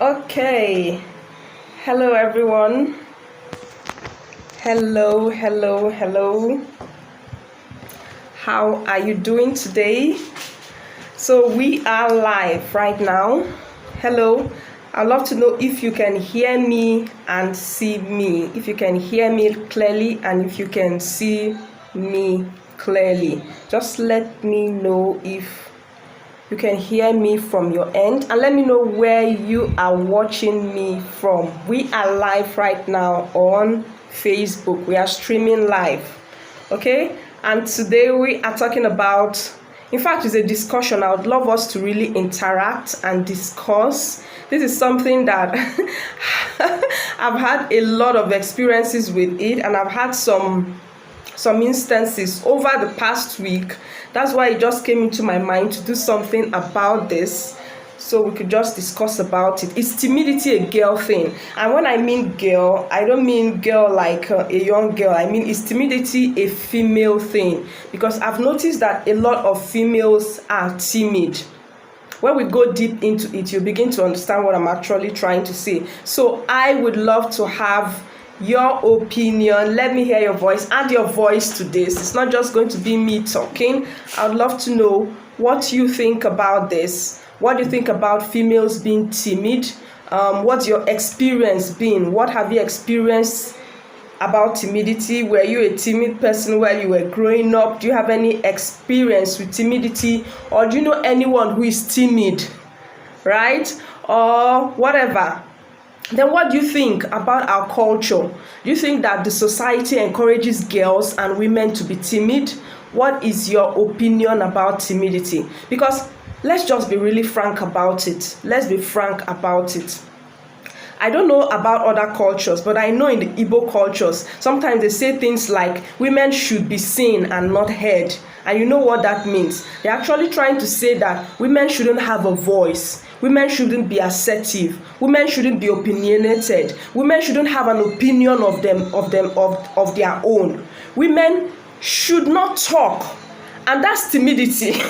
Okay. Hello, everyone. Hello. How are you doing today? So we are live right now. Hello. I'd love to know if you can hear me and see me. If you can hear me clearly and if you can see me clearly. Just let me know if you can hear me from your end, and let me know where you are watching me from. We are live right now on Facebook. We are streaming live. Okay? And today we are talking about, in fact, it's a discussion. I would love us to really interact and discuss. This is something that I've had a lot of experiences with it, and I've had some instances over the past week. That's why it just came into my mind to do something about this, so we could just discuss about it. Is timidity a girl thing? And when I mean girl, I don't mean girl like a young girl. I mean, is timidity a female thing? Because I've noticed that a lot of females are timid. When we go deep into it, you begin to understand what I'm actually trying to say. So I would love to have your opinion. Let me hear your voice. Add your voice to this. It's not just going to be me talking. I would love to know what you think about this. What do you think about females being timid? What's your experience been? What have you experienced about timidity? Were you a timid person while you were growing up? Do you have any experience with timidity? Or do you know anyone who is timid? Right? Or whatever. Then what do you think about our culture? Do you think that the society encourages girls and women to be timid? What is your opinion about timidity? Because let's just be really frank about it. Let's be frank about it. I don't know about other cultures, but I know in the Igbo cultures, sometimes they say things like women should be seen and not heard. And you know what that means? They're actually trying to say that women shouldn't have a voice. Women shouldn't be assertive. Women shouldn't be opinionated. Women shouldn't have an opinion of their own. Women should not talk. And that's timidity.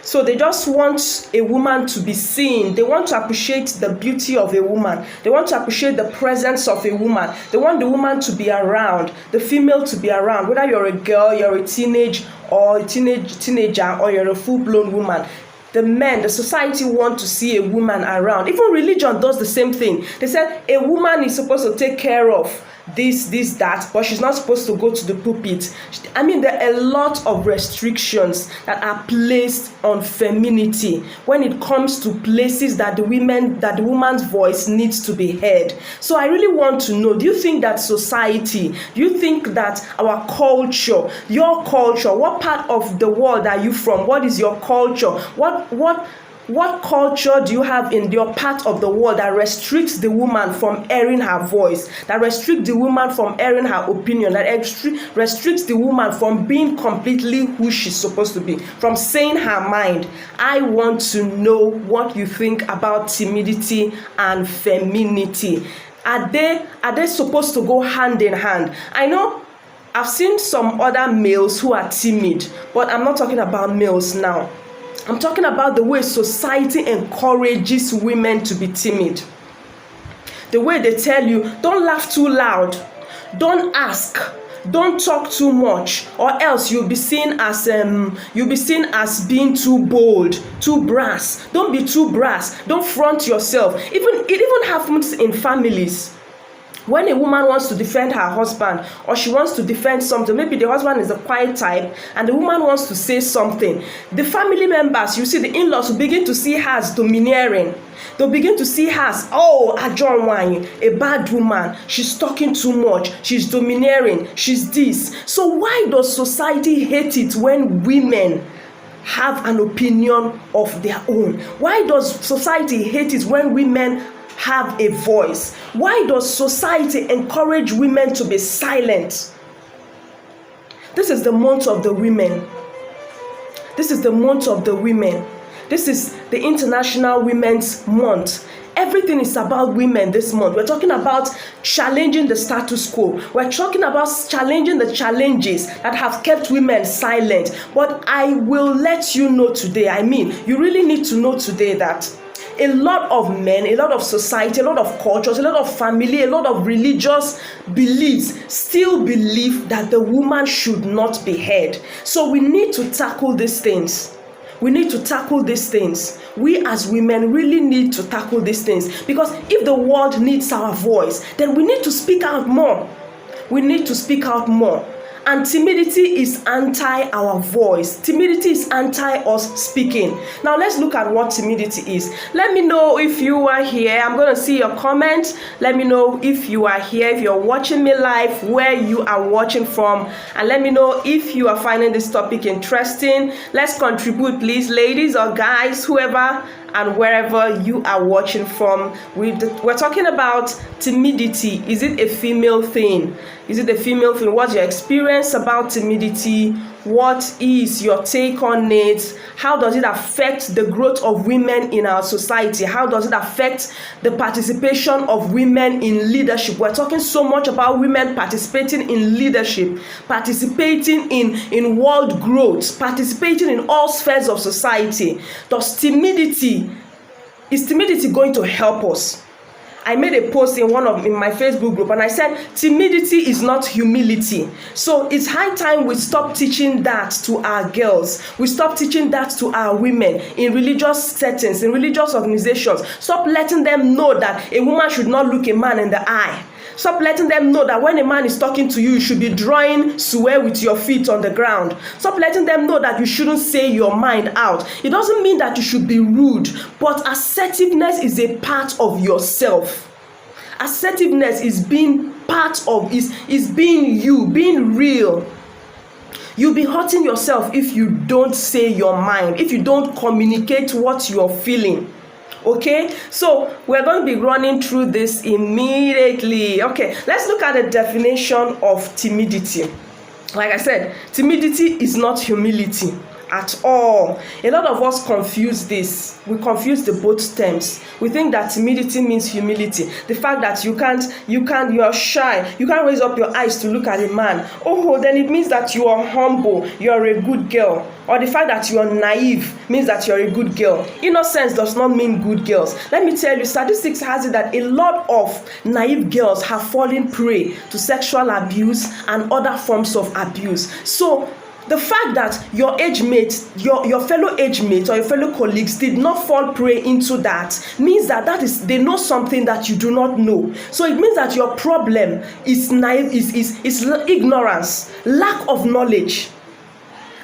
So they just want a woman to be seen. They want to appreciate the beauty of a woman. They want to appreciate the presence of a woman. They want the woman to be around, the female to be around. Whether you're a girl, you're a teenager, or you're a full-blown woman. The men, the society want to see a woman around. Even religion does the same thing. They said a woman is supposed to take care of this, that, but she's not supposed to go to the pulpit. I mean, there are a lot of restrictions that are placed on femininity when it comes to places that the woman's voice needs to be heard. So I really want to know, do you think that society, do you think that our culture, your culture, what part of the world are you from? What is your culture? What culture do you have in your part of the world that restricts the woman from airing her voice, that restricts the woman from airing her opinion, that restricts the woman from being completely who she's supposed to be, from saying her mind? I want to know what you think about timidity and femininity. Are they supposed to go hand in hand? I know I've seen some other males who are timid, but I'm not talking about males now. I'm talking about the way society encourages women to be timid. The way they tell you, don't laugh too loud, don't ask, don't talk too much, or else you'll be seen as being too bold, too brass. Don't be too brass. Don't front yourself. It even happens in families. When a woman wants to defend her husband, or she wants to defend something, maybe the husband is a quiet type and the woman wants to say something, the family members, you see, the in-laws will begin to see her as domineering. They'll begin to see her as, a John Wine, a bad woman. She's talking too much. She's domineering. She's this. So why does society hate it when women have an opinion of their own? Why does society hate it when women have a voice? Why does society encourage women to be silent? This is the month of the women. This is the month of the women. This is the International Women's Month. Everything is about women this month. We're talking about challenging the status quo. We're talking about challenging the challenges that have kept women silent. But I will let you know today, you really need to know today that a lot of men, a lot of society, a lot of cultures, a lot of family, a lot of religious beliefs still believe that the woman should not be heard. So we need to tackle these things. We need to tackle these things. We as women really need to tackle these things, because if the world needs our voice, then we need to speak out more. We need to speak out more. And timidity is anti our voice. Timidity is anti us speaking. Now let's look at what timidity is. Let me know if you are here. I'm going to see your comments. Let me know if you are here, if you're watching me live, where you are watching from. And let me know if you are finding this topic interesting. Let's contribute, please, ladies or guys, whoever and wherever you are watching from. We're talking about timidity. Is it a female thing? Is it a female thing? What's your experience about timidity? What is your take on it? How does it affect the growth of women in our society? How does it affect the participation of women in leadership? We're talking so much about women participating in leadership, participating in world growth, participating in all spheres of society. Is timidity going to help us? I made a post in my Facebook group, and I said timidity is not humility. So it's high time we stop teaching that to our girls. We stop teaching that to our women in religious settings, in religious organizations. Stop letting them know that a woman should not look a man in the eye. Stop letting them know that when a man is talking to you, you should be drawing swear with your feet on the ground. Stop letting them know that you shouldn't say your mind out. It doesn't mean that you should be rude, but assertiveness is a part of yourself. Assertiveness is being part of, is being you, being real. You'll be hurting yourself if you don't say your mind, if you don't communicate what you're feeling. Okay, so we're going to be running through this immediately. Okay, let's look at the definition of timidity. Like I said, timidity is not humility at all. A lot of us confuse this. We confuse the both terms. We think that timidity means humility. The fact that you are shy, you can't raise up your eyes to look at a man. Oh, then it means that you are humble, you are a good girl. Or the fact that you are naive means that you're a good girl. Innocence does not mean good girls. Let me tell you, statistics has it that a lot of naive girls have fallen prey to sexual abuse and other forms of abuse. So the fact that your age mate, your fellow age mates or your fellow colleagues did not fall prey into that means that they know something that you do not know. So it means that your problem is is ignorance, lack of knowledge,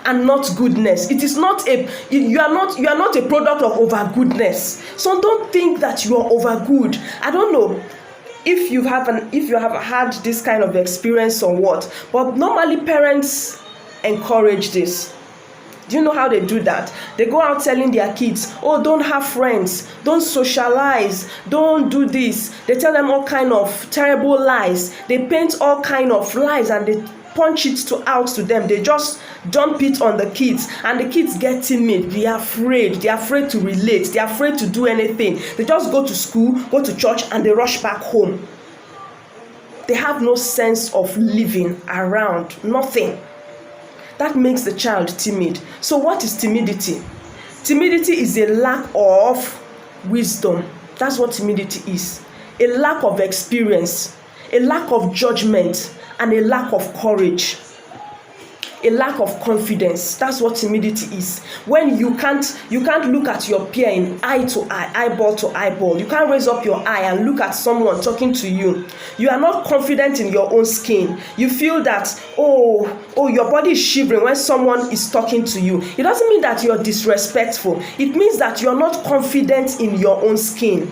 and not goodness. It is not you are not a product of over goodness. So don't think that you are over good. I don't know if you have had this kind of experience or what, but normally parents encourage this. Do you know how they do that? They go out telling their kids, oh, don't have friends, don't socialize, don't do this. They tell them all kind of terrible lies. They paint all kind of lies and they punch it out to them. They just dump it on the kids, and the kids get timid. They are afraid to relate, they are afraid to do anything. They just go to school, go to church, and they rush back home. They have no sense of living around, nothing. That makes the child timid. So what is timidity? Timidity is a lack of wisdom. That's what timidity is. A lack of experience, a lack of judgment, and a lack of courage. A lack of confidence. That's what timidity is. When you can't look at your peer in eye to eye, eyeball to eyeball. You can't raise up your eye and look at someone talking to you. You are not confident in your own skin. You feel that, oh, your body is shivering when someone is talking to you. It doesn't mean that you're disrespectful. It means that you're not confident in your own skin.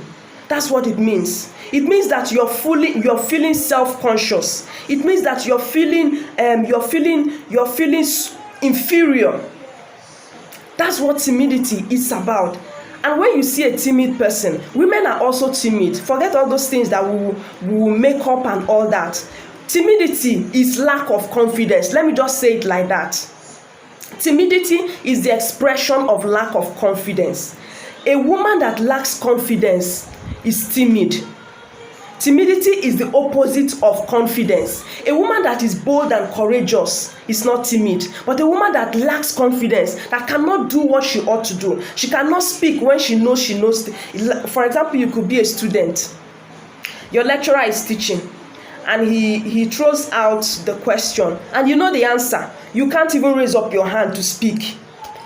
That's what it means. It means that you're feeling self-conscious. It means that you're feeling inferior. That's what timidity is about. And when you see a timid person, women are also timid. Forget all those things that we will make up and all that. Timidity is lack of confidence. Let me just say it like that. Timidity is the expression of lack of confidence. A woman that lacks confidence is timid. Timidity is the opposite of confidence. A woman that is bold and courageous is not timid, but a woman that lacks confidence, that cannot do what she ought to do, she cannot speak when she knows she knows. For example, you could be a student. Your lecturer is teaching, and he throws out the question, and you know the answer. You can't even raise up your hand to speak.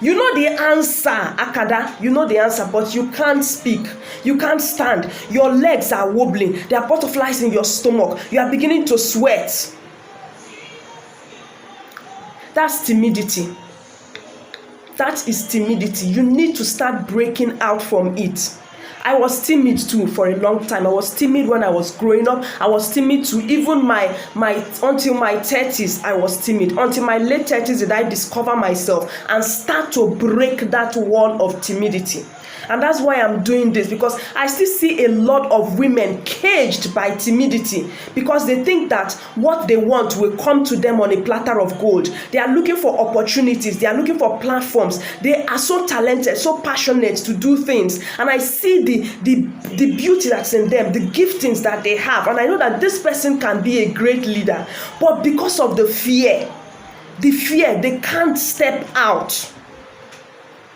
You know the answer, Akada. You know the answer, but you can't speak. You can't stand. Your legs are wobbling. There are butterflies in your stomach. You are beginning to sweat. That's timidity. That is timidity. You need to start breaking out from it. I was timid too for a long time. I was timid when I was growing up. I was timid too. Even until my 30s, I was timid. Until my late 30s did I discover myself and start to break that wall of timidity. And that's why I'm doing this, because I still see a lot of women caged by timidity because they think that what they want will come to them on a platter of gold. They are looking for opportunities. They are looking for platforms. They are so talented, so passionate to do things. And I see the beauty that's in them, the giftings that they have. And I know that this person can be a great leader. But because of the fear, they can't step out.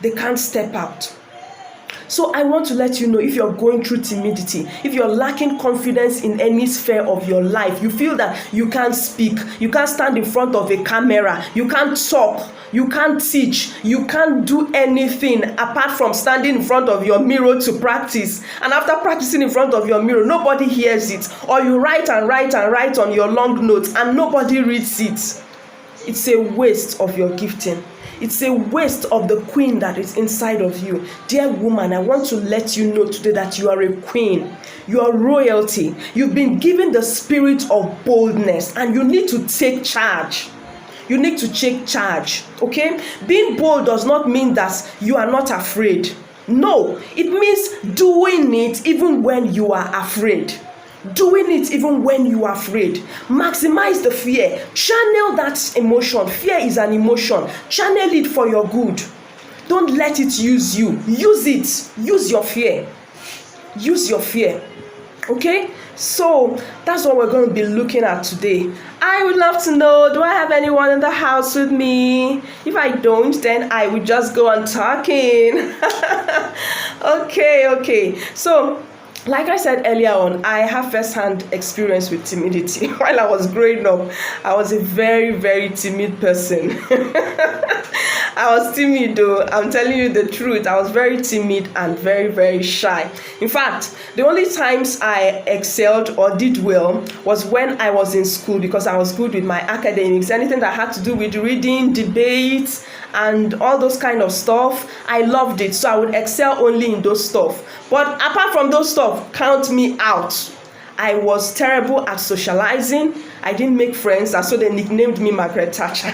They can't step out. So I want to let you know, if you're going through timidity, if you're lacking confidence in any sphere of your life, you feel that you can't speak, you can't stand in front of a camera, you can't talk, you can't teach, you can't do anything apart from standing in front of your mirror to practice. And after practicing in front of your mirror, nobody hears it. Or you write and write and write on your long notes and nobody reads it. It's a waste of your gifting. It's a waste of the queen that is inside of you. Dear woman, I want to let you know today that you are a queen. You are royalty. You've been given the spirit of boldness, and you need to take charge. You need to take charge, okay? Being bold does not mean that you are not afraid. No, it means doing it even when you are afraid. Doing it even when you are afraid. Maximize the fear. Channel that emotion. Fear is an emotion. Channel it for your good. Don't let it use you. Use it. Use your fear. Use your fear. Okay? So that's what we're going to be looking at today. I would love to know, do I have anyone in the house with me? If I don't, then I will just go on talking. Okay. So, like I said earlier on, I have first-hand experience with timidity. While I was growing up, I was a very, very timid person. I was timid though, I'm telling you the truth. I was very timid and very, very shy. In fact, the only times I excelled or did well was when I was in school, because I was good with my academics. Anything that had to do with reading, debate, and all those kind of stuff, I loved it. So I would excel only in those stuff. But apart from those stuff, count me out. I was terrible at socializing. I didn't make friends, and so they nicknamed me Margaret Thatcher.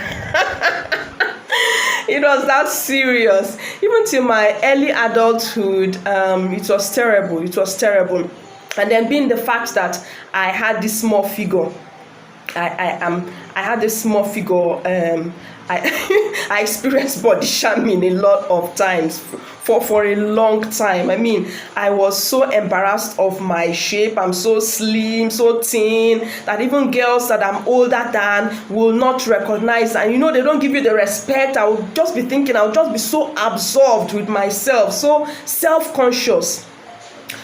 It was that serious. Even till my early adulthood, it was terrible. And then being the fact that I had this small figure, I had this small figure. I experienced body shaming a lot of times for a long time. I mean, I was so embarrassed of my shape. I'm so slim, so thin, that even girls that I'm older than will not recognize. And they don't give you the respect. I would just be thinking, I would just be so absorbed with myself, so self-conscious.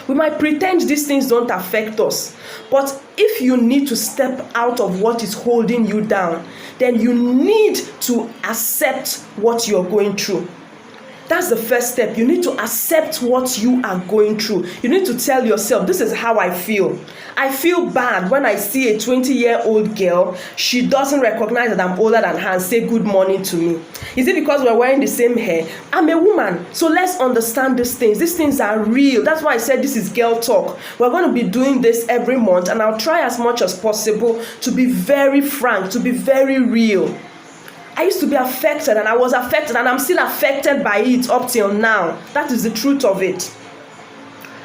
We might pretend these things don't affect us, but if you need to step out of what is holding you down, then you need to accept what you're going through. That's the first step. You need to accept what you are going through. You need to tell yourself, this is how I feel. I feel bad when I see a 20-year-old girl, she doesn't recognize that I'm older than her and say good morning to me. Is it because we're wearing the same hair? I'm a woman, so let's understand these things. These things are real. That's why I said this is girl talk. We're going to be doing this every month, and I'll try as much as possible to be very frank, to be very real. I used to be affected, and I was affected, and I'm still affected by it up till now. That is the truth of it.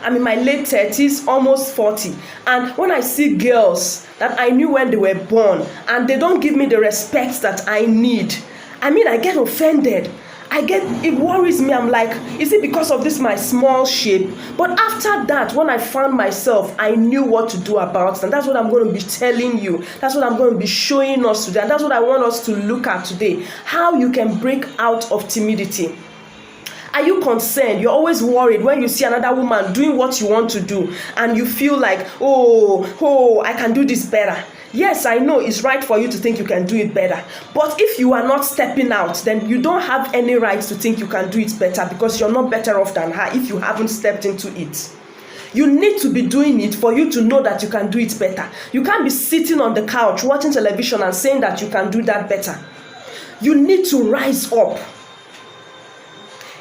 I'm in my late 30s, almost 40. And when I see girls that I knew when they were born, and they don't give me the respect that I need, I get offended. It worries me. I'm like, is it because of this my small shape? But after that, when I found myself, I knew what to do about it. And that's what I'm going to be telling you. That's what I'm going to be showing us today. And that's what I want us to look at today. How you can break out of timidity. Are you concerned? You're always worried when you see another woman doing what you want to do, and you feel like, oh, I can do this better. Yes, I know it's right for you to think you can do it better. But if you are not stepping out, then you don't have any right to think you can do it better, because you're not better off than her if you haven't stepped into it. You need to be doing it for you to know that you can do it better. You can't be sitting on the couch watching television and saying that you can do that better. You need to rise up.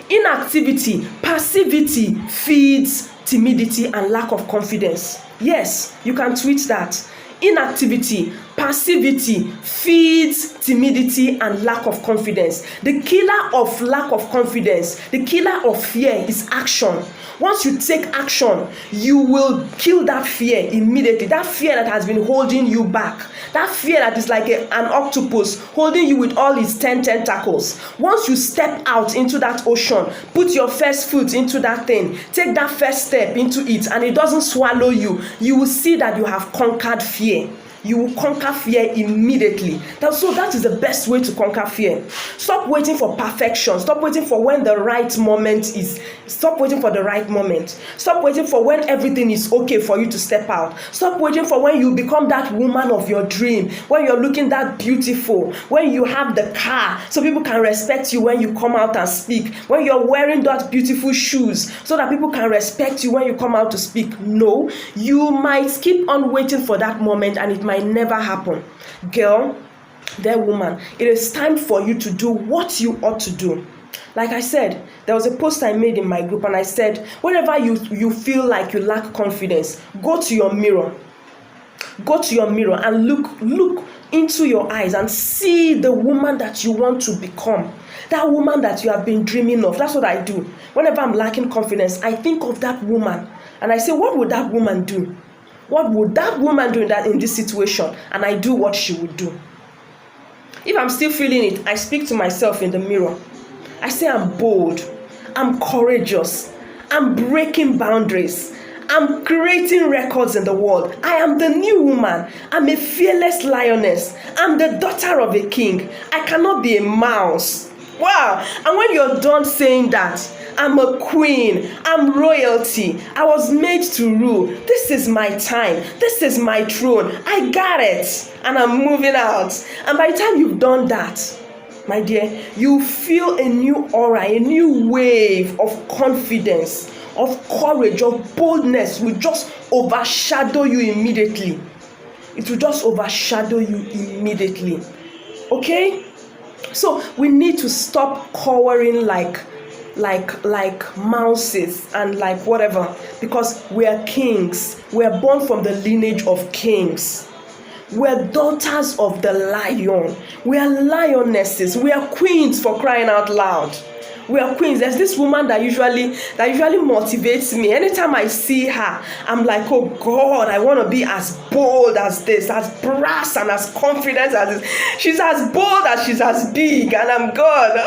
Inactivity, passivity feeds timidity and lack of confidence. Yes, you can tweet that. Inactivity, passivity feeds timidity and lack of confidence. The killer of lack of confidence, the killer of fear is action. Once you take action, you will kill that fear immediately. That fear that has been holding you back. That fear that is like an octopus holding you with all its 10 tentacles. Once you step out into that ocean, put your first foot into that thing, take that first step into it, and it doesn't swallow you, you will see that you have conquered fear. You will conquer fear immediately. So that is the best way to conquer fear. Stop waiting for perfection. Stop waiting for when the right moment is. Stop waiting for the right moment. Stop waiting for when everything is okay for you to step out. Stop waiting for when you become that woman of your dream, when you're looking that beautiful, when you have the car so people can respect you when you come out and speak, when you're wearing that beautiful shoes so that people can respect you when you come out to speak. No, you might keep on waiting for that moment and it might never happen. Girl, dear woman, it is time for you to do what you ought to do. Like I said, there was a post I made in my group, and I said, whenever you feel like you lack confidence, go to your mirror. Go to your mirror and look into your eyes and see the woman that you want to become. That woman that you have been dreaming of. That's what I do. Whenever I'm lacking confidence, I think of that woman and I say, what would that woman do? What would that woman do in this situation? And I do what she would do. If I'm still feeling it, I speak to myself in the mirror. I say I'm bold, I'm courageous, I'm breaking boundaries, I'm creating records in the world. I am the new woman. I'm a fearless lioness. I'm the daughter of a king. I cannot be a mouse. Wow. And when you're done saying that, I'm a queen, I'm royalty, I was made to rule, this is my time, this is my throne, I got it, and I'm moving out. And by the time you've done that, my dear, you feel a new aura, a new wave of confidence, of courage, of boldness will just overshadow you immediately. It will just overshadow you immediately. Okay? So we need to stop cowering like mouses and like whatever, because we are kings. We are born from the lineage of kings. We are daughters of the lion. We are lionesses. We are queens, for crying out loud. We are queens. There's this woman that usually motivates me. Anytime I see her, I'm like, oh God, I want to be as bold as this, as brass and as confident as this. She's as bold as she's as big, and I'm God.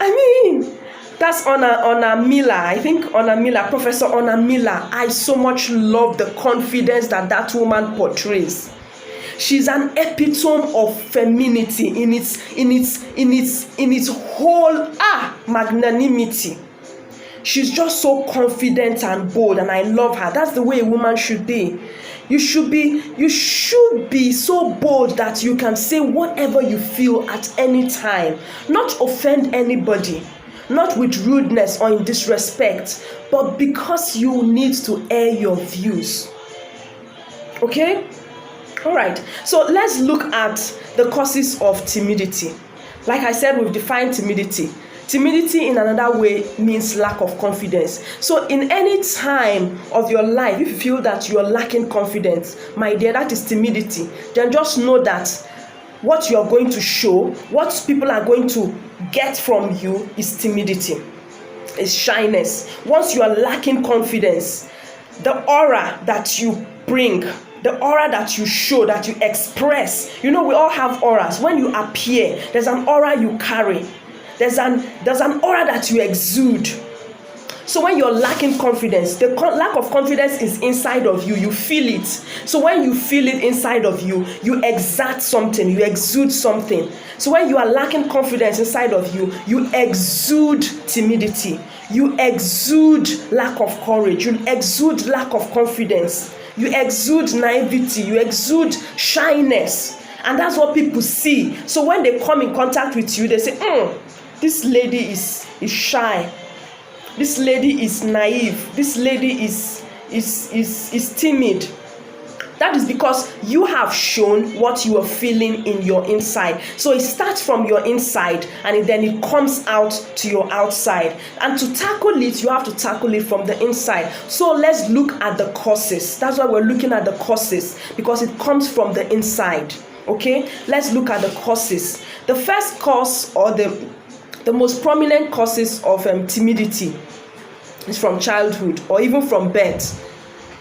I mean, that's Ona Miller. I think Ona Miller, Professor Ona Miller. I so much love the confidence that woman portrays. She's an epitome of femininity in its whole magnanimity. She's just so confident and bold, and I love her. That's the way a woman should be. You should be so bold that you can say whatever you feel at any time, not offend anybody, not with rudeness or in disrespect, but because you need to air your views. Okay? All right, so let's look at the causes of timidity. Like I said, we've defined timidity. Timidity in another way means lack of confidence. So in any time of your life, if you feel that you are lacking confidence, my dear, that is timidity. Then just know that what you are going to show, what people are going to get from you is timidity, is shyness. Once you are lacking confidence, the aura that you bring, the aura that you show, that you express. You know, we all have auras. When you appear, there's an aura you carry. There's an aura that you exude. So when you're lacking confidence, the lack of confidence is inside of you. You feel it. So when you feel it inside of you, you exert something, you exude something. So when you are lacking confidence inside of you, you exude timidity. You exude lack of courage. You exude lack of confidence. You exude naivety. You exude shyness. And that's what people see. So when they come in contact with you, they say, this lady is shy. This lady is naive. This lady is timid. That is because you have shown what you are feeling in your inside. So it starts from your inside and then it comes out to your outside. And to tackle it, you have to tackle it from the inside. So let's look at the causes. That's why we're looking at the causes, because it comes from the inside. Okay, let's look at the causes. The first cause, or the most prominent causes of timidity, is from childhood or even from birth.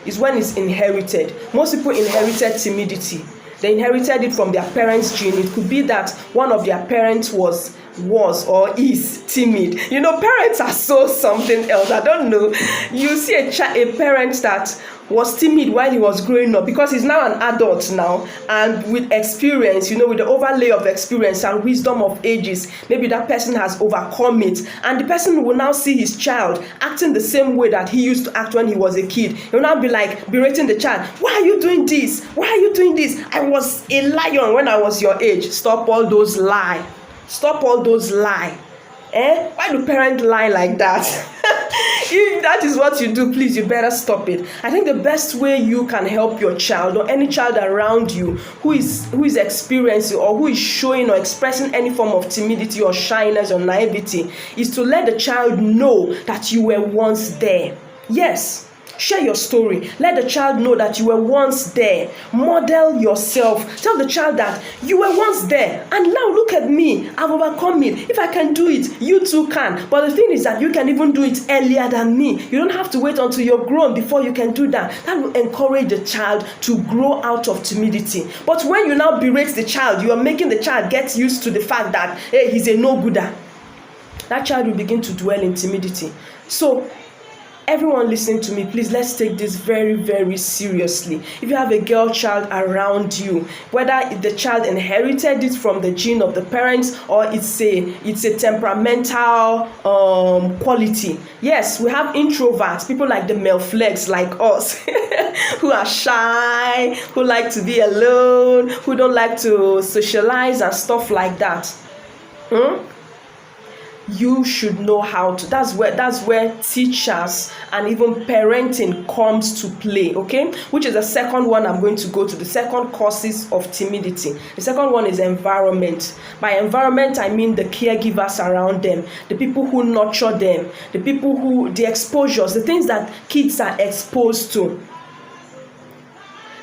Is when it's inherited. Most people inherited timidity. They inherited it from their parents' gene. It could be that one of their parents was or is timid. Parents are so something else. I don't know. You see a parent that was timid while he was growing up, because he's now an adult now, and with experience, with the overlay of experience and wisdom of ages, maybe that person has overcome it, and the person will now see his child acting the same way that he used to act when he was a kid. He will now be berating the child. Why are you doing this? Why are you doing this? I was a lion when I was your age. Stop all those lies. Stop all those lies. Why do parents lie like that? If that is what you do, please, you better stop it. I think the best way you can help your child, or any child around you who is experiencing or who is showing or expressing any form of timidity or shyness or naivety, is to let the child know that you were once there. Yes. Share your story. Let the child know that you were once there. Model yourself. Tell the child that you were once there, and now look at me. I've overcome it. If I can do it, you too can. But the thing is that you can even do it earlier than me. You don't have to wait until you're grown before you can do that. That will encourage the child to grow out of timidity. But when you now berate the child, you are making the child get used to the fact that, hey, he's a no-gooder. That child will begin to dwell in timidity. So everyone listening to me, please, let's take this very, very seriously. If you have a girl child around you, whether the child inherited it from the gene of the parents or it's a temperamental quality. Yes, we have introverts, people like the male flex like us, who are shy, who like to be alone, who don't like to socialize and stuff like that. You should know how to. That's where teachers and even parenting comes to play. Okay, which is the second one I'm going to go to. The second causes of timidity. The second one is environment. By environment, I mean the caregivers around them, the people who nurture them, the exposures, the things that kids are exposed to.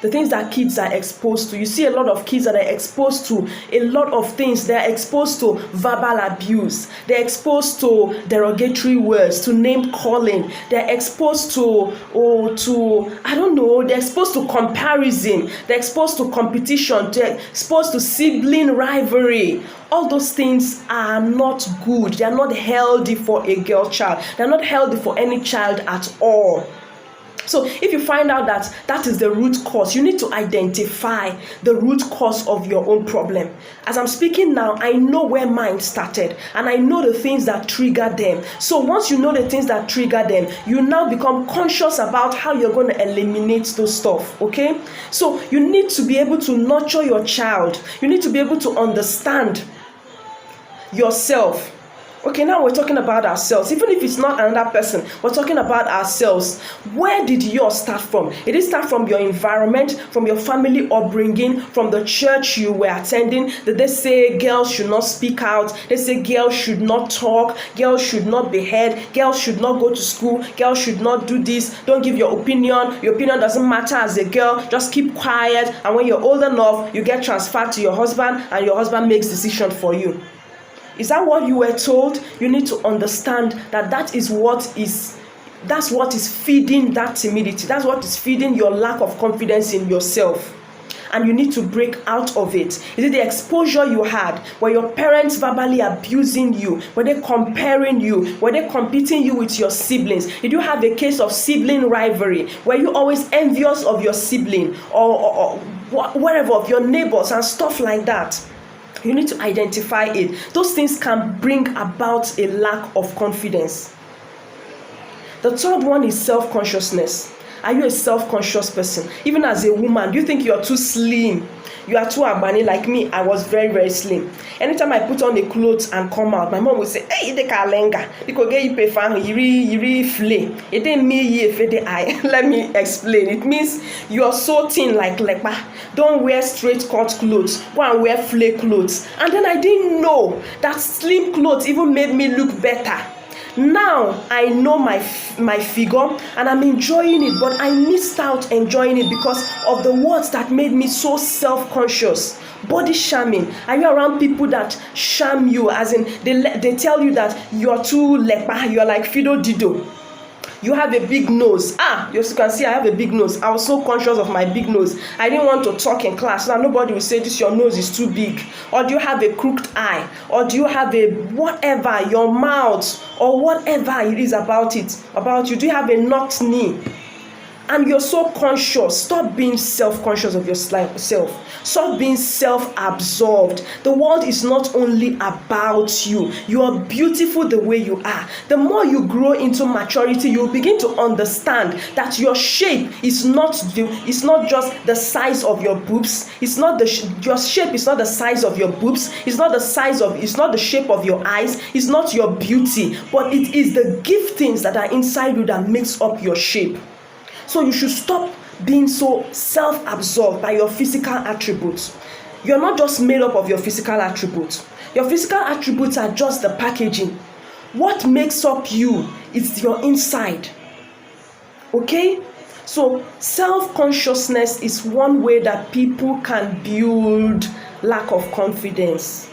The things that kids are exposed to. You see a lot of kids that are exposed to a lot of things. They're exposed to verbal abuse. They're exposed to derogatory words, to name calling. They're exposed to they're exposed to comparison. They're exposed to competition. They're exposed to sibling rivalry. All those things are not good. They are not healthy for a girl child. They're not healthy for any child at all. So if you find out that is the root cause, you need to identify the root cause of your own problem. As I'm speaking now, I know where mine started, and I know the things that trigger them. So once you know the things that trigger them, you now become conscious about how you're going to eliminate those stuff, okay? So you need to be able to nurture your child. You need to be able to understand yourself. Okay, now we're talking about ourselves. Even if it's not another person, we're talking about ourselves. Where did yours start from? It did start from your environment, from your family upbringing, from the church you were attending. Did they say girls should not speak out? They say girls should not talk, girls should not be heard, girls should not go to school, girls should not do this, don't give your opinion. Your opinion doesn't matter as a girl, just keep quiet. And when you're old enough, you get transferred to your husband, and your husband makes decision for you. Is that what you were told? You need to understand that's what is feeding that timidity. That's what is feeding your lack of confidence in yourself. and you need to break out of it? Is it the exposure you had? Were your parents verbally abusing you? Were they comparing you? Were they competing you with your siblings? Did you have a case of sibling rivalry? Were you always envious of your sibling or whatever, of your neighbors and stuff like that? You need to identify it. Those things can bring about a lack of confidence. The third one is self-consciousness. Are you a self-conscious person? Even as a woman, do you think you are too slim? You are too abani. Like me, I was very, very slim. Anytime I put on a clothes and come out, my mom would say, "Hey, ide ka lenga. Because get you pay fan, you flay. It didn't mean ye fede eye." Let me explain. It means you are so thin like lepa. Don't wear straight cut clothes. Go and wear flay clothes. And then I didn't know that slim clothes even made me look better. Now I know my figure and I'm enjoying it, but I missed out enjoying it because of the words that made me so self-conscious. Body shaming. Are you around people that shame you, as in they tell you that you're too lepa, you're like Fido Dido? You have a big nose. You can see I have a big nose. I was so conscious of my big nose. I didn't want to talk in class. Now nobody will say this, your nose is too big. Or do you have a crooked eye? Or do you have a whatever, your mouth, or whatever it is about you. Do you have a knocked knee? And you're so conscious. Stop being self-conscious of yourself. Stop being self-absorbed. The world is not only about you. You are beautiful the way you are. The more you grow into maturity, you begin to understand that your shape is not just the size of your boobs. Your shape is not the size of your boobs. It's not the shape of your eyes. It's not your beauty, but it is the giftings that are inside you that makes up your shape. So you should stop being so self-absorbed by your physical attributes. You're not just made up of your physical attributes. Your physical attributes are just the packaging. What makes up you is your inside. Okay? So self-consciousness is one way that people can build lack of confidence.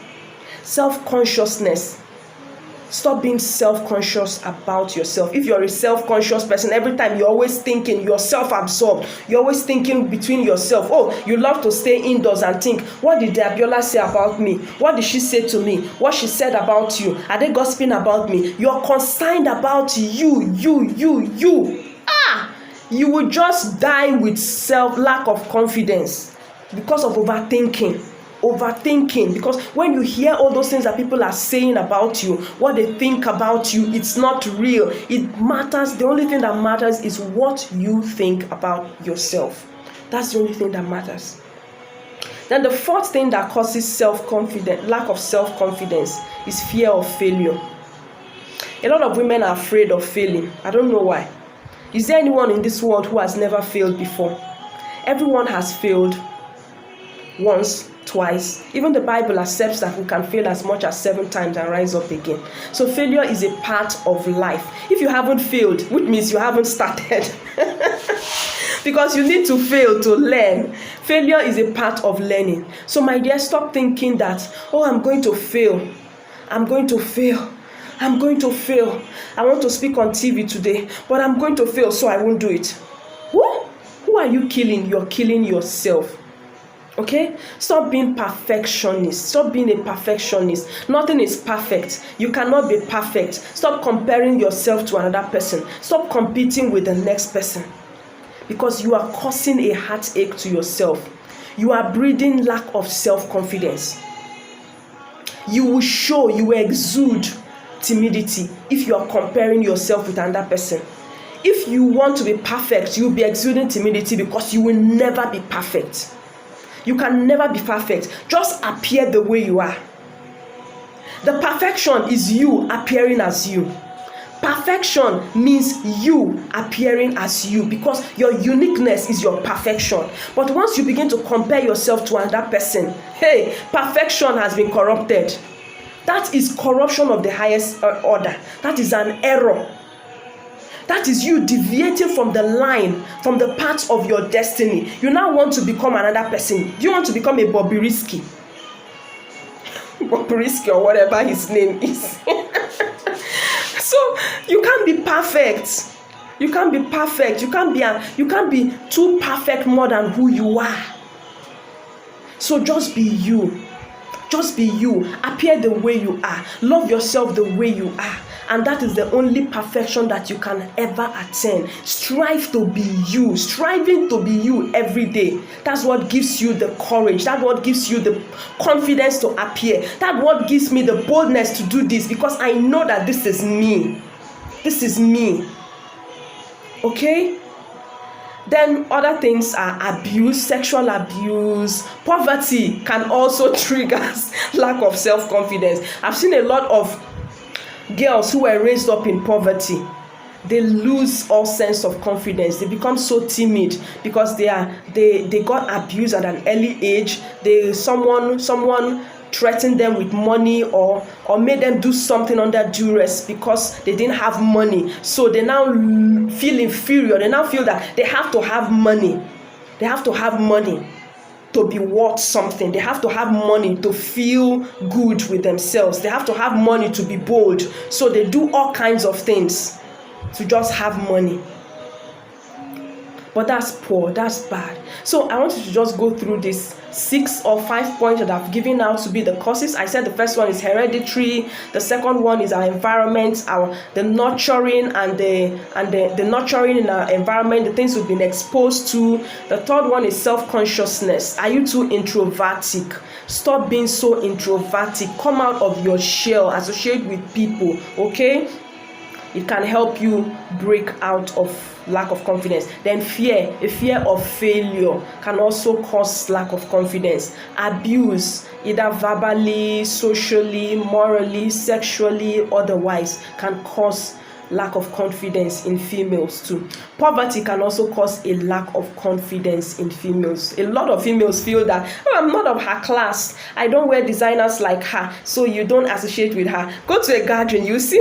Self-consciousness. Stop being self-conscious about yourself. If you're a self-conscious person, every time you're always thinking, you're self-absorbed, you're always thinking between yourself. Oh, you love to stay indoors and think, what did Abiola say about me? What did she say to me? What she said about you? Are they gossiping about me? You're concerned about you. You will just die with lack of confidence because of overthinking, because when you hear all those things that people are saying about you, what they think about you, it's not real. It matters. The only thing that matters is what you think about yourself. That's the only thing that matters. Then the fourth thing that causes lack of self-confidence is fear of failure. A lot of women are afraid of failing. I don't know why. Is there anyone in this world who has never failed before? Everyone has failed once, twice. Even the Bible accepts that we can fail as much as 7 times and rise up again. So failure is a part of life. If you haven't failed, which means you haven't started. Because you need to fail to learn. Failure is a part of learning. So my dear, stop thinking that, oh, I'm going to fail. I want to speak on TV today, but I'm going to fail, so I won't do it. Who are you killing? You're killing yourself. Okay? Stop being perfectionist. Stop being a perfectionist. Nothing is perfect. You cannot be perfect. Stop comparing yourself to another person. Stop competing with the next person. Because you are causing a heartache to yourself. You are breeding lack of self-confidence. You will exude timidity if you are comparing yourself with another person. If you want to be perfect, you'll be exuding timidity because you will never be perfect. You can never be perfect. Just appear the way you are. The perfection is you appearing as you. Perfection means you appearing as you because your uniqueness is your perfection. But once you begin to compare yourself to another person, perfection has been corrupted. That is corruption of the highest order. That is an error. That is you deviating from the line, from the path of your destiny. You now want to become another person. You want to become a Bobrisky. Bobrisky or whatever his name is. So you can't be perfect. You can't be perfect. You can't be too perfect more than who you are. So just be you. Just be you. Appear the way you are. Love yourself the way you are. And that is the only perfection that you can ever attain. Strive to be you. Striving to be you every day. That's what gives you the courage. That's what gives you the confidence to appear. That's what gives me the boldness to do this, because I know that this is me. This is me. Okay? Then other things are abuse, sexual abuse. Poverty can also trigger lack of self-confidence. I've seen a lot of girls who were raised up in poverty. They lose all sense of confidence. They become so timid because they got abused at an early age. Someone threatened them with money or made them do something under duress because they didn't have money. So they now feel inferior. They now feel that they have to have money. They have to have money to be worth something. They have to have money to feel good with themselves. They have to have money to be bold. So they do all kinds of things to just have money. But that's poor, that's bad. So I want you to just go through this 6 or 5 points that I've given out to be the causes. I said the first one is hereditary. The second one is our environment, the nurturing and the nurturing in our environment, the things we've been exposed to. The third one is self-consciousness. Are you too introvertic? Stop being so introvertic. Come out of your shell. Associate with people. Okay? It can help you break out of lack of confidence. Then fear, a fear of failure can also cause lack of confidence. Abuse, either verbally, socially, morally, sexually, otherwise, can cause lack of confidence in females too. Poverty can also cause a lack of confidence in females. A lot of females feel that, I'm not of her class. I don't wear designers like her, so you don't associate with her. Go to a gathering, you see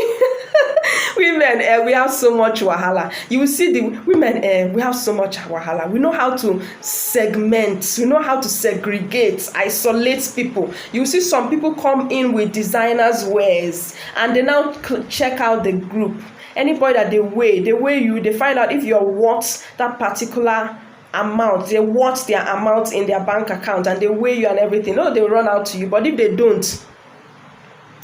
women, we have so much wahala. You will see the women, we have so much wahala. We know how to segment. We know how to segregate, isolate people. You will see some people come in with designers' wares, and they now check out the group. Anybody that they weigh you, they find out if you're worth that particular amount. They watch their amount in their bank account, and they weigh you and everything. No, they will run out to you. But if they don't,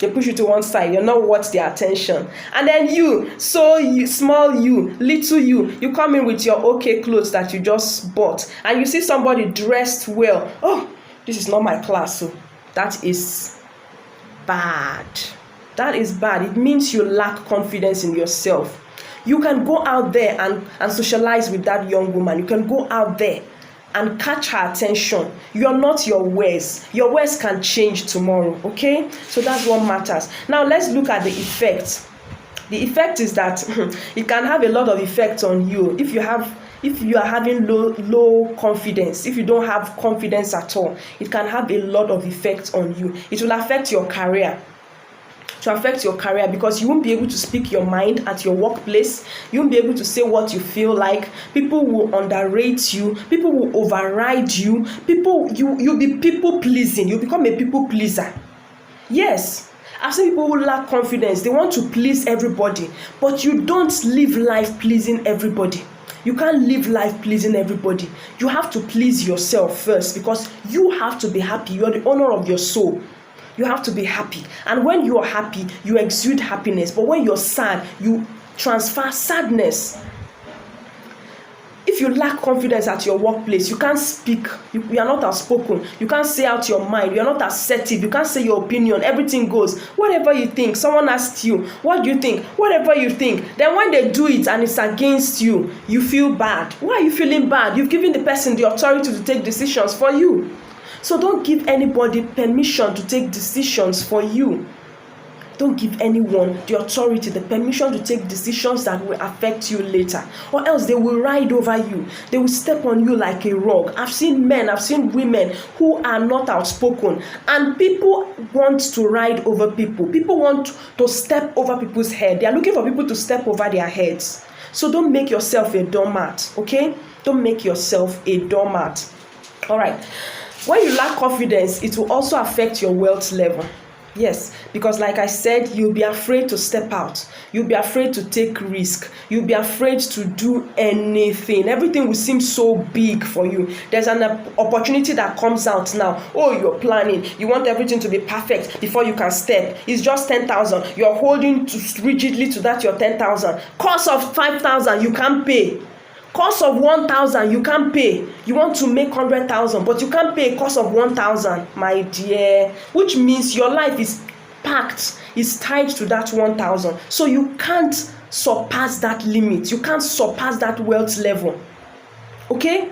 they push you to one side. You're not worth their attention. And then small you, little you come in with your okay clothes that you just bought, and you see somebody dressed well. Oh, this is not my class. So that is bad. That is bad. It means you lack confidence in yourself. You can go out there and socialize with that young woman. You can go out there and catch her attention. You're not your ways. Your ways can change tomorrow, okay? So that's what matters. Now let's look at the effect. The effect is that it can have a lot of effects on you. If you are having low confidence, if you don't have confidence at all, it can have a lot of effects on you. It will affect your career. To affect your career, because you won't be able to speak your mind at your workplace. You won't be able to say what you feel like. People will underrate you. People will override you. You'll be people pleasing. You become a people pleaser. Yes, I've seen people who lack confidence. They want to please everybody, but you don't live life pleasing everybody. You can't live life pleasing everybody. You have to please yourself first, because you have to be happy. You are the owner of your soul. You have to be happy. And when you are happy, you exude happiness. But when you're sad, you transfer sadness. If you lack confidence at your workplace, you can't speak. You are not outspoken. You can't say out your mind. You are not assertive. You can't say your opinion. Everything goes. Whatever you think, someone asks you, what do you think? Whatever you think. Then when they do it and it's against you, you feel bad. Why are you feeling bad? You've given the person the authority to take decisions for you. So don't give anybody permission to take decisions for you. Don't give anyone the authority, the permission to take decisions that will affect you later. Or else they will ride over you. They will step on you like a rug. I've seen men, I've seen women who are not outspoken. And people want to ride over people. People want to step over people's head. They are looking for people to step over their heads. So don't make yourself a doormat, okay? Don't make yourself a doormat. All right. When you lack confidence, it will also affect your wealth level. Yes, because like I said, you'll be afraid to step out. You'll be afraid to take risk. You'll be afraid to do anything. Everything will seem so big for you. There's an opportunity that comes out now. Oh, you're planning. You want everything to be perfect before you can step. It's just 10,000. You're holding rigidly to that your 10,000. Cost of 5,000, you can't pay. Cost of 1,000, you can't pay. You want to make 100,000, but you can't pay a cost of 1,000, my dear. Which means your life is packed, is tied to that 1,000. So you can't surpass that limit. You can't surpass that wealth level. Okay?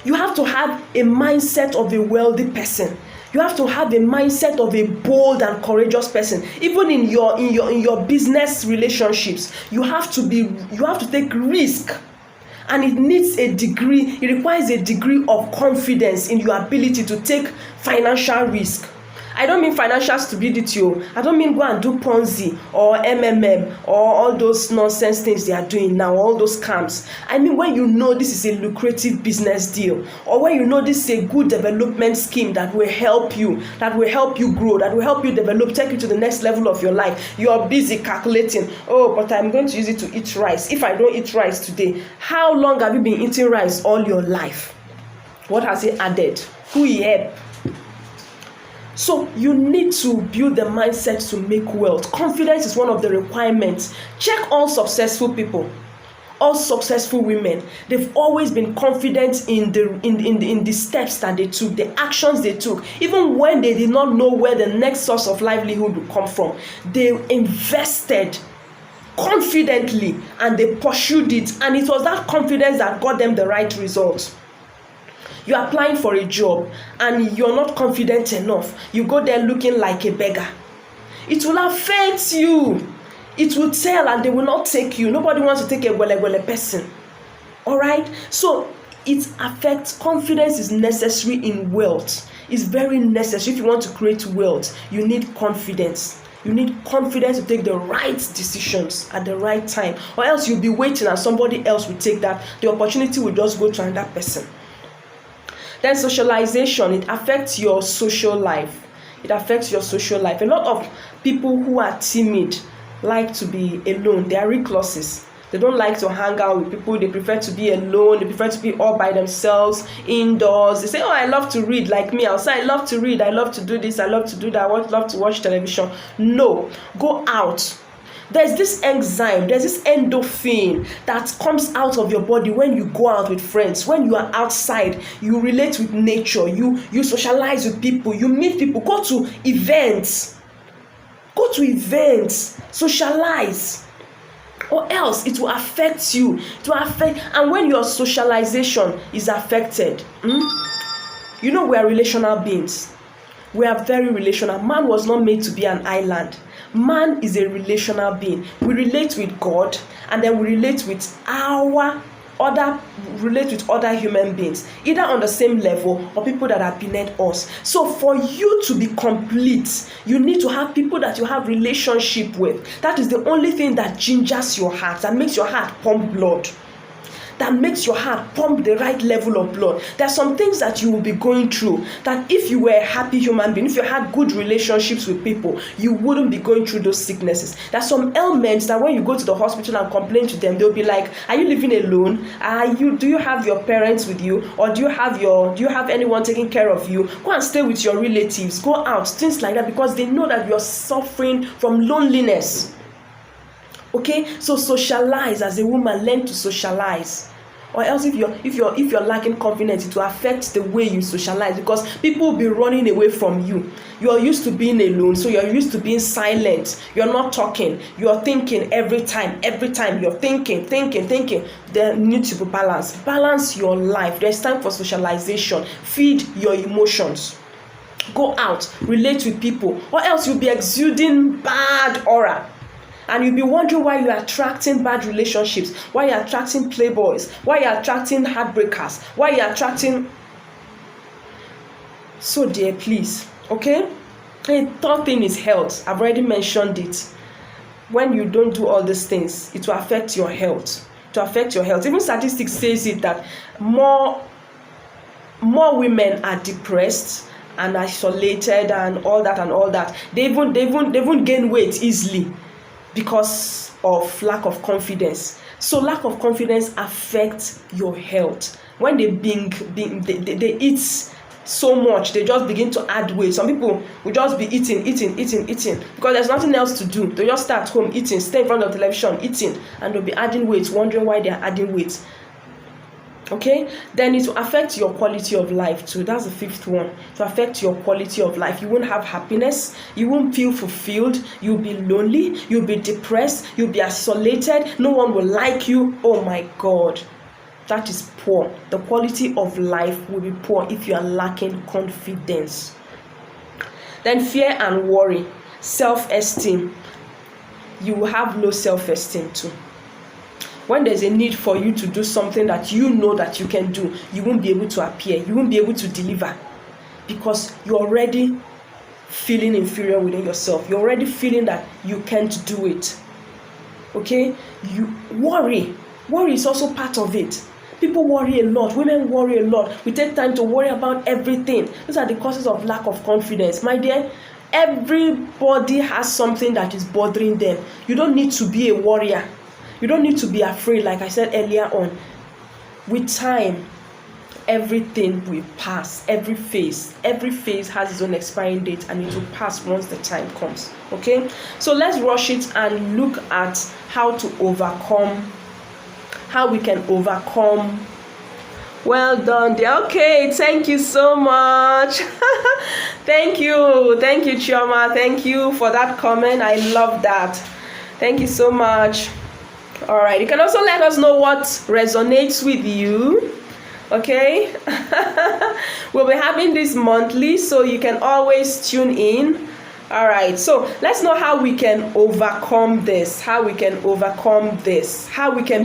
You have to have a mindset of a wealthy person. You have to have a mindset of a bold and courageous person. Even in your business relationships, you have to take risk. And it requires a degree of confidence in your ability to take financial risk. I don't mean financial stupidity. I don't mean go and do Ponzi or MMM or all those nonsense things they are doing now, all those scams. I mean when you know this is a lucrative business deal, or when you know this is a good development scheme that will help you grow, that will help you develop, take you to the next level of your life. You are busy calculating, oh, but I'm going to use it to eat rice. If I don't eat rice today, how long have you been eating rice all your life? What has it added? Who help? So you need to build the mindset to make wealth. Confidence is one of the requirements. Check all successful people, all successful women. They've always been confident in the steps that they took, the actions they took. Even when they did not know where the next source of livelihood would come from, they invested confidently and they pursued it. And it was that confidence that got them the right results. You're applying for a job and you're not confident enough. You go there looking like a beggar. It will affect you. It will tell and they will not take you. Nobody wants to take a wele person. All right? So it affects. Confidence is necessary in wealth. It's very necessary. If you want to create wealth, you need confidence. You need confidence to take the right decisions at the right time. Or else you'll be waiting and somebody else will take that. The opportunity will just go to another person. Then socialization, it affects your social life. It affects your social life. A lot of people who are timid like to be alone. They are recluses. They don't like to hang out with people. They prefer to be alone. They prefer to be all by themselves, indoors. They say, oh, I love to read, like me. I'll say, I love to read. I love to do this. I love to do that. I love to watch television. No, go out. There's this enzyme, there's this endorphin that comes out of your body when you go out with friends. When you are outside, you relate with nature, you socialize with people, you meet people, go to events, socialize, or else it will affect you. And when your socialization is affected, you know we are relational beings. We are very relational. Man was not made to be an island. Man is a relational being. We relate with God, and then we relate with other human beings, either on the same level or people that are beneath us. So for you to be complete, you need to have people that you have relationship with. That is the only thing that gingers your heart, that makes your heart pump blood, that makes your heart pump the right level of blood. There are some things that you will be going through that if you were a happy human being, if you had good relationships with people, you wouldn't be going through those sicknesses. There are some ailments that when you go to the hospital and complain to them, they'll be like, are you living alone? Do you have your parents with you? Or do you have anyone taking care of you? Go and stay with your relatives. Go out, things like that, because they know that you're suffering from loneliness. Okay, so socialize. As a woman, learn to socialize. Or else if you're lacking confidence, it will affect the way you socialize, because people will be running away from you. You are used to being alone, so you're used to being silent. You're not talking. You're thinking every time. You're thinking. There needs to be balance. Balance your life. There's time for socialization. Feed your emotions. Go out, relate with people, or else you'll be exuding bad aura. And you'll be wondering why you're attracting bad relationships, why you're attracting playboys, why you're attracting heartbreakers, why you're attracting. So dear, please, okay? The third thing is health. I've already mentioned it. When you don't do all these things, it will affect your health. Even statistics says it that more women are depressed and isolated and all that. They even gain weight easily because of lack of confidence. So lack of confidence affects your health. When they they eat so much, they just begin to add weight. Some people will just be eating because there's nothing else to do. They just stay at home eating, stay in front of the television eating, and they'll be adding weight, wondering why they're adding weight. Okay, then it will affect your quality of life too. That's the fifth one. To affect your quality of life, you won't have happiness, you won't feel fulfilled, you'll be lonely, you'll be depressed, you'll be isolated, no one will like you. Oh my God, that is poor. The quality of life will be poor if you are lacking confidence. Then fear and worry, self-esteem. You will have low self-esteem too. When there's a need for you to do something that you know that you can do, you won't be able to appear, you won't be able to deliver, because you're already feeling inferior within yourself. You're already feeling that you can't do it. Okay? You worry. Worry is also part of it. People worry a lot. Women worry a lot. We take time to worry about everything. These are the causes of lack of confidence. My dear, everybody has something that is bothering them. You don't need to be a warrior. You don't need to be afraid, like I said earlier on. With time, everything will pass. Every phase has its own expiring date, and it will pass once the time comes. Okay? So let's rush it and look at how we can overcome. Well done dear. Okay, thank you so much. Thank you Chioma. Thank you for that comment. I love that. Thank you so much. All right, you can also let us know what resonates with you. Okay. We'll be having this monthly, so you can always tune in. All right, so let's know how we can overcome this, how we can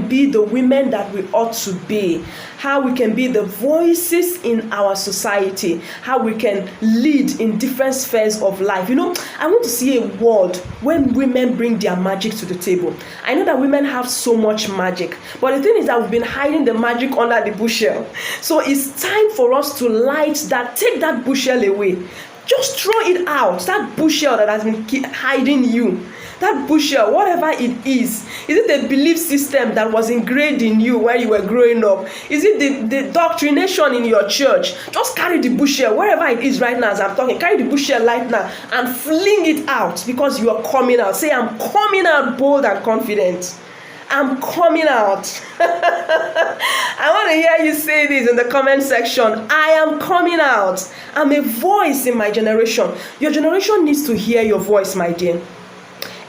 be the women that we ought to be, how we can be the voices in our society, how we can lead in different spheres of life. You know, I want to see a world when women bring their magic to the table. I know that women have so much magic, but the thing is that we've been hiding the magic under the bushel. So it's time for us to take that bushel away. Just throw it out, that bushel that has been hiding you. That bushel, whatever it is it the belief system that was ingrained in you when you were growing up? Is it the doctrination in your church? Just carry the bushel, wherever it is right now as I'm talking, carry the bushel right now and fling it out, because you are coming out. Say, I'm coming out bold and confident. I'm coming out. I want to hear you say this in the comment section. I am coming out. I'm a voice in my generation. Your generation needs to hear your voice, my dear.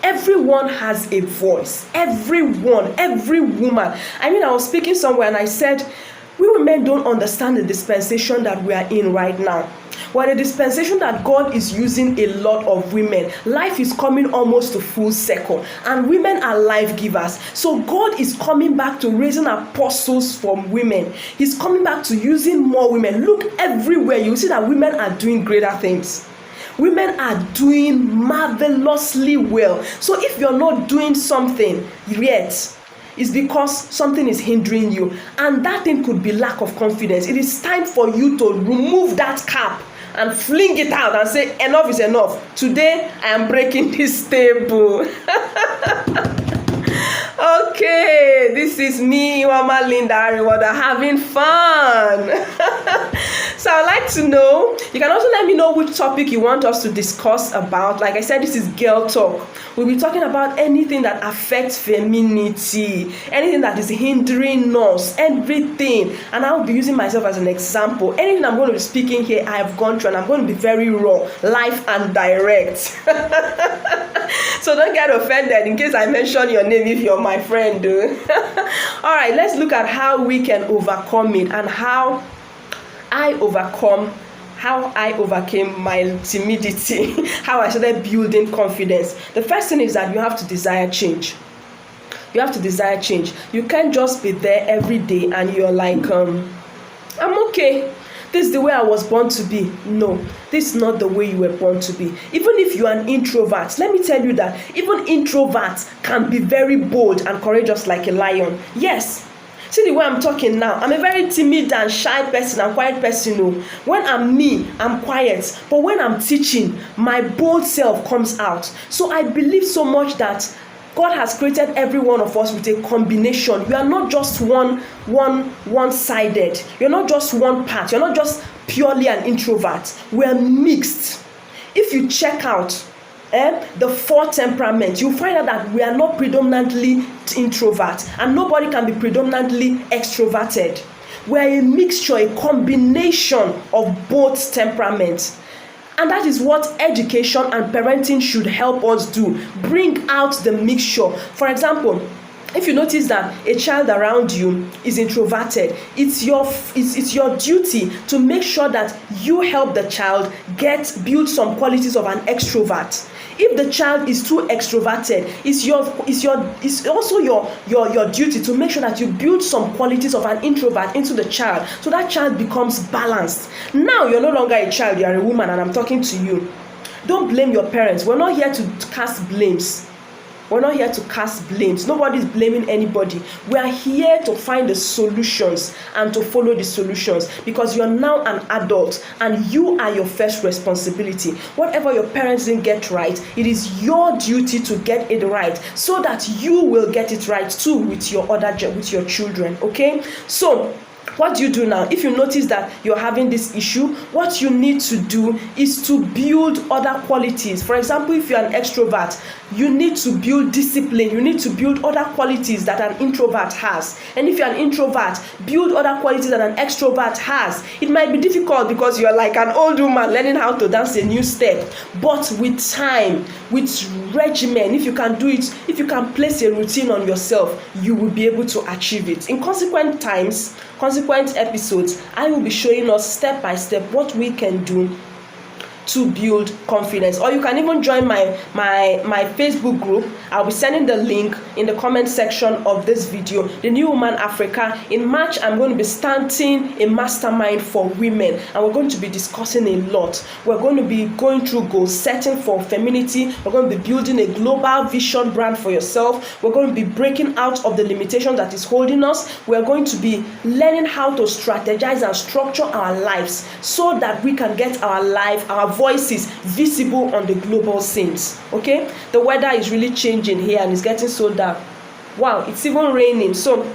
Everyone has a voice. Everyone, every woman. I mean, I was speaking somewhere and I said, we women don't understand the dispensation that we are in right now. Well, the dispensation that God is using a lot of women. Life is coming almost to full circle, and women are life givers. So God is coming back to raising apostles from women. He's coming back to using more women. Look everywhere, you see that women are doing greater things. Women are doing marvelously well. So if you're not doing something yet, it's because something is hindering you, and that thing could be lack of confidence. It is time for you to remove that cap and fling it out and say, enough is enough. Today I am breaking this table. Okay, this is me, Mama Linda Ariwada, having fun. So I'd like to know, you can also let me know which topic you want us to discuss about. Like I said, this is Girl Talk. We'll be talking about anything that affects femininity, anything that is hindering us, everything. And I'll be using myself as an example. Anything I'm going to be speaking here, I have gone through, and I'm going to be very raw, live and direct. So don't get offended in case I mention your name if you're my friend. All right, let's look at how we can overcome it, and how I overcame my timidity, how I started building confidence. The first thing is that you have to desire change. You have to desire change. You can't just be there every day and you're like, I'm okay. This is the way I was born to be. No, this is not the way you were born to be. Even if you are an introvert, let me tell you that even introverts can be very bold and courageous like a lion. Yes. See the way I'm talking now. I'm a very timid and shy person and quiet person. No. When I'm me, I'm quiet. But when I'm teaching, my bold self comes out. So I believe so much that God has created every one of us with a combination. You are not just one-sided. You're not just one part. You're not just purely an introvert. We're mixed. If you check out the 4 temperaments, you find out that we are not predominantly introvert, and nobody can be predominantly extroverted. We're a mixture, a combination of both temperaments. And that is what education and parenting should help us do. Bring out the mixture. For example, if you notice that a child around you is introverted, it's your duty to make sure that you help the child build some qualities of an extrovert. If the child is too extroverted, it's also your duty to make sure that you build some qualities of an introvert into the child, so that child becomes balanced. Now you're no longer a child, you are a woman, and I'm talking to you. Don't blame your parents. We're not here to cast blames. Nobody's blaming anybody. We are here to find the solutions and to follow the solutions, because you are now an adult and you are your first responsibility. Whatever your parents didn't get right, it is your duty to get it right, so that you will get it right too with your children. Okay? So what do you do now? If you notice that you're having this issue, what you need to do is to build other qualities. For example, if you're an extrovert, you need to build discipline. You need to build other qualities that an introvert has. And if you're an introvert, build other qualities that an extrovert has. It might be difficult because you're like an old woman learning how to dance a new step. But with time, with regimen, if you can do it, if you can place a routine on yourself, you will be able to achieve it. In consequent episodes, I will be showing us step by step what we can do to build confidence. Or you can even join my Facebook group. I'll be sending the link in the comment section of this video, The New Woman Africa. In March, I'm going to be starting a mastermind for women, and we're going to be discussing a lot. We're going to be going through goal setting for femininity. We're going to be building a global vision brand for yourself. We're going to be breaking out of the limitation that is holding us. We're going to be learning how to strategize and structure our lives so that we can get our voices visible on the global scenes. Okay, the weather is really changing here and it's getting so dark. Wow, it's even raining. So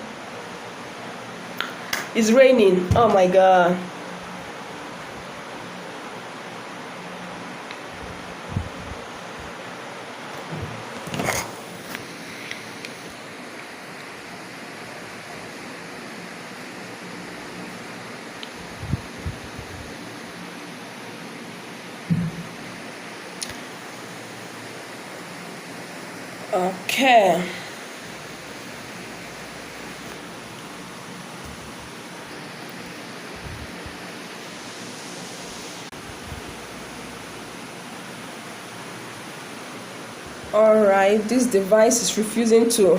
it's raining. Oh my god. Okay. All right, this device is refusing to.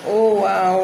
Oh wow.